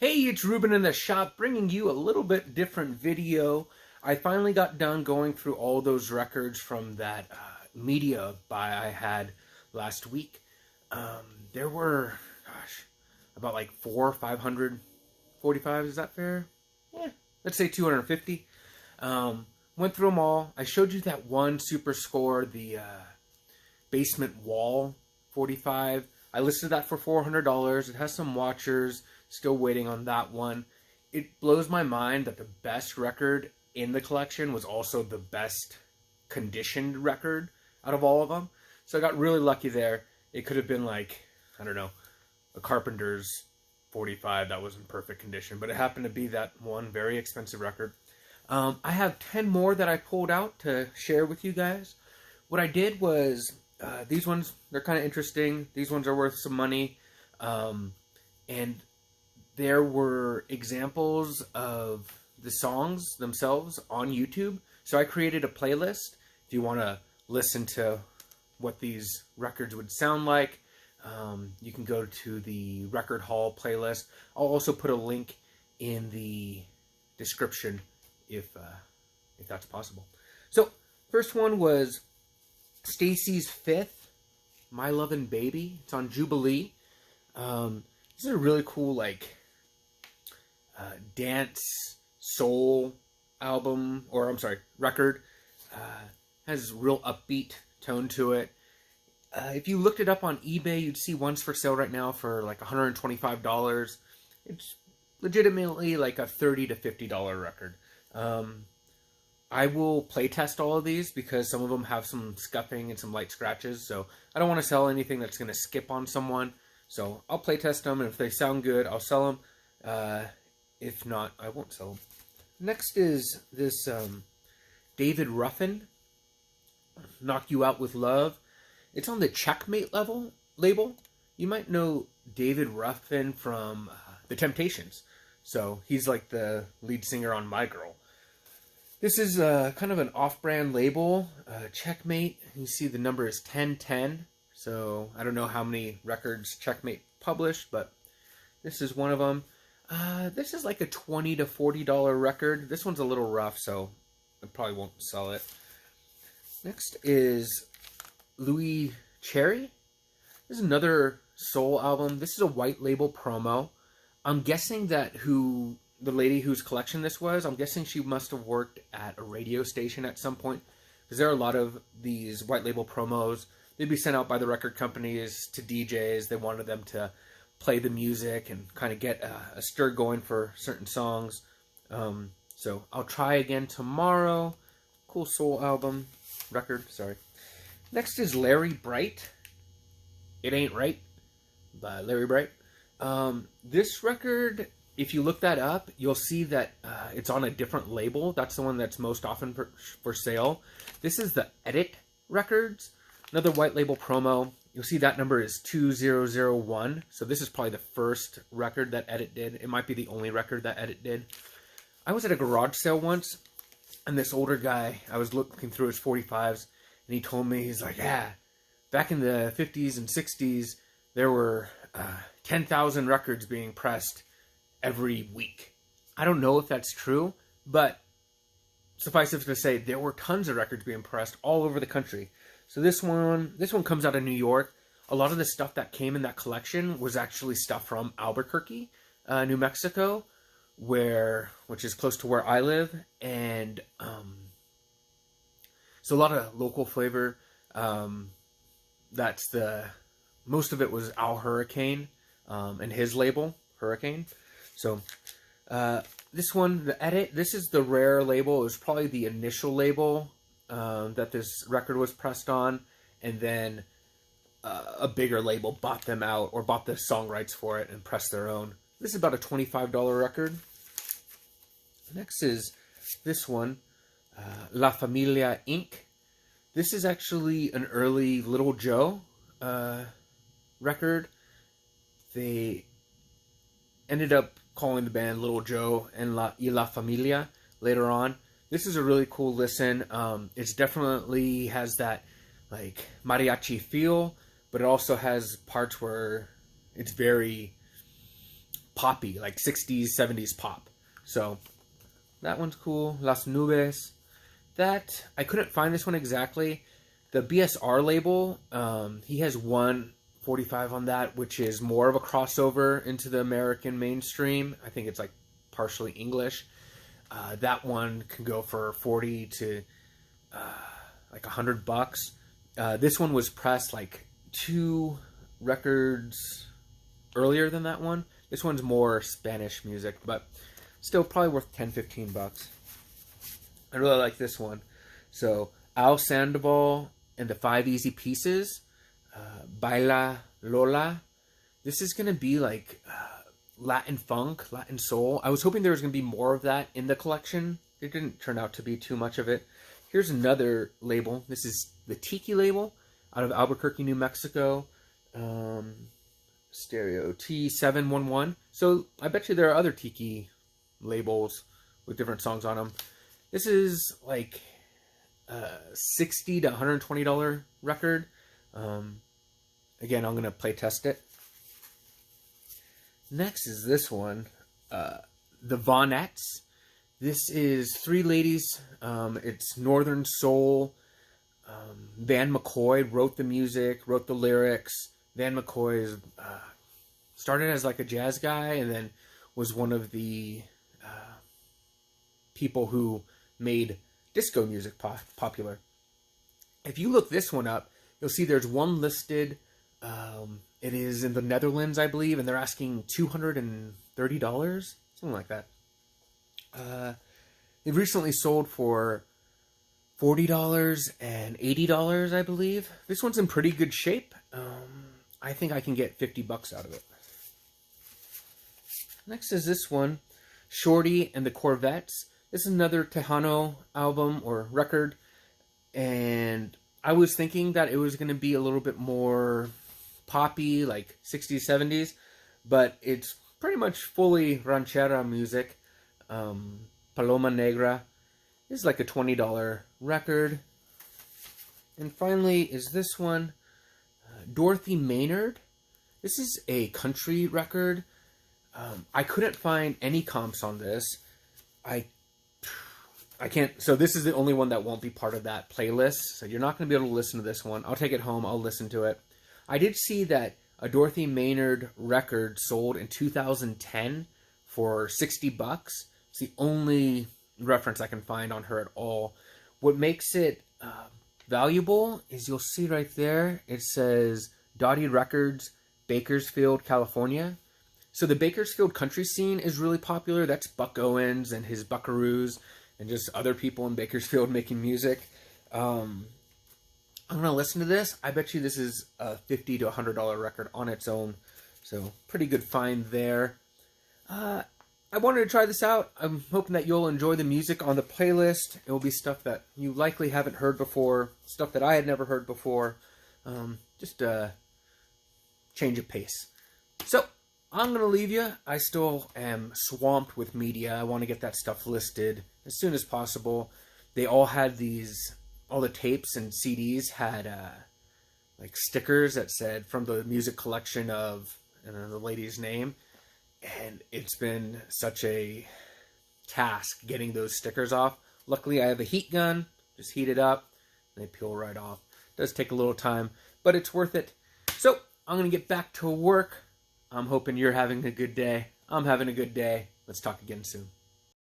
Hey, it's Ruben in the shop bringing you a little bit different video. I finally got done going through all those records from that media buy I had last week. There were, about like 545. Is that fair? Yeah, let's say 250. Went through them all. I showed you that one super score, the basement wall 45. I listed that for $400. It has some watchers. Still waiting on that one. It blows my mind that the best record in the collection was also the best conditioned record out of all of them. So I got really lucky there. It could have been like, I don't know, a Carpenter's 45 that was in perfect condition, but it happened to be that one very expensive record. I have 10 more that I pulled out to share with you guys. What I did was, these ones, they're kind of interesting. These ones are worth some money. And there were examples of the songs themselves on YouTube. So I created a playlist. If you want to listen to what these records would sound like, you can go to the Record Hall playlist. I'll also put a link in the description if that's possible. So first one was Stacy's Fifth, My Lovin' Baby. It's on Jubilee. This is a really cool, like, dance soul album, or I'm sorry, record. Has real upbeat tone to it. If you looked it up on eBay, you'd see one's for sale right now for like $125. It's legitimately like a $30 to $50 record. I will play test all of these because some of them have some scuffing and some light scratches, so I don't want to sell anything that's going to skip on someone. So I'll play test them, and if they sound good, I'll sell them. If not, I won't sell them. Next is this David Ruffin, Knock You Out With Love. It's on the Checkmate label. You might know David Ruffin from The Temptations. So he's like the lead singer on My Girl. This is kind of an off-brand label, Checkmate. You see the number is 1010. So I don't know how many records Checkmate published, but this is one of them. This is like a $20 to $40 record. This one's a little rough, so I probably won't sell it. Next is Louis Cherry. This is another soul album. This is a white label promo. I'm guessing that the lady whose collection this was, I'm guessing she must have worked at a radio station at some point, because there are a lot of these white label promos. They'd be sent out by the record companies to DJs. They wanted them to play the music and kind of get a stir going for certain songs. So I'll try again tomorrow. Cool soul album. Record, sorry. Next is Larry Bright. It Ain't Right by Larry Bright. This record, if you look that up, you'll see that it's on a different label. That's the one that's most often for sale. This is the Edit Records. Another white label promo. You'll see that number is 2001. So this is probably the first record that Edit did. It might be the only record that Edit did. I was at a garage sale once, and this older guy, I was looking through his 45s, and he told me, he's like, yeah, back in the 50s and 60s, there were 10,000 records being pressed every week. I don't know if that's true, but suffice it to say, there were tons of records being pressed all over the country. So this one comes out of New York. A lot of the stuff that came in that collection was actually stuff from Albuquerque, New Mexico, which is close to where I live, and so a lot of local flavor. Most of it was Al Hurricane and his label Hurricane. So this one, the Edit, this is the rare label. It was probably the initial label that this record was pressed on, and then a bigger label bought them out or bought the song rights for it and pressed their own. This is about a $25 record. Next is this one, La Familia Inc. This is actually an early Little Joe record. They ended up calling the band Little Joe and La Familia later on. This is a really cool listen. It's definitely has that like mariachi feel, but it also has parts where it's very poppy, like 60s, 70s pop. So that one's cool. Las Nubes. That, I couldn't find this one exactly. The BSR label, he has 145 on that, which is more of a crossover into the American mainstream. I think it's like partially English. That one can go for 40 to like $100. This one was pressed like 2 records earlier than that one. This one's more Spanish music, but still probably worth $10-15. I really like this one. So Al Sandoval and the 5 Easy Pieces, Baila Lola. This is gonna be like Latin funk, Latin soul. I was hoping there was gonna be more of that in the collection. It didn't turn out to be too much of it. Here's another label. This is the Tiki label out of Albuquerque, New Mexico. Stereo T711. So I bet you there are other Tiki labels with different songs on them. This is like $60 to $120 record. Again, I'm gonna play test it. Next is this one, the Vonettes. This is 3 ladies. It's Northern Soul. Van McCoy wrote the music, wrote the lyrics. Van McCoy is, started as like a jazz guy and then was one of the people who made disco music popular. If you look this one up, you'll see there's one listed. It is in the Netherlands, I believe, and they're asking $230, something like that. It recently sold for $40 and $80, I believe. This one's in pretty good shape. I think I can get $50 out of it. Next is this one, Shorty and the Corvettes. This is another Tejano album or record, and I was thinking that it was going to be a little bit more poppy, like 60s, 70s, but it's pretty much fully ranchera music. Paloma Negra is like a $20 record. And finally is this one, Dorothy Maynard. This is a country record. I couldn't find any comps on this. I can't, so this is the only one that won't be part of that playlist. So you're not going to be able to listen to this one. I'll take it home. I'll listen to it. I did see that a Dorothy Maynard record sold in 2010 for $60. It's the only reference I can find on her at all. What makes it valuable is you'll see right there, it says Dottie Records, Bakersfield, California. So the Bakersfield country scene is really popular. That's Buck Owens and his Buckaroos and just other people in Bakersfield making music. I'm going to listen to this. I bet you this is a $50 to $100 record on its own. So pretty good find there. I wanted to try this out. I'm hoping that you'll enjoy the music on the playlist. It will be stuff that you likely haven't heard before, stuff that I had never heard before. Just a change of pace. So I'm going to leave you. I still am swamped with media. I want to get that stuff listed as soon as possible. They all had these, all the tapes and CDs had like stickers that said from the music collection of, and then the lady's name. And it's been such a task getting those stickers off. Luckily, I have a heat gun. Just heat it up, and they peel right off. It does take a little time, but it's worth it. So I'm going to get back to work. I'm hoping you're having a good day. I'm having a good day. Let's talk again soon.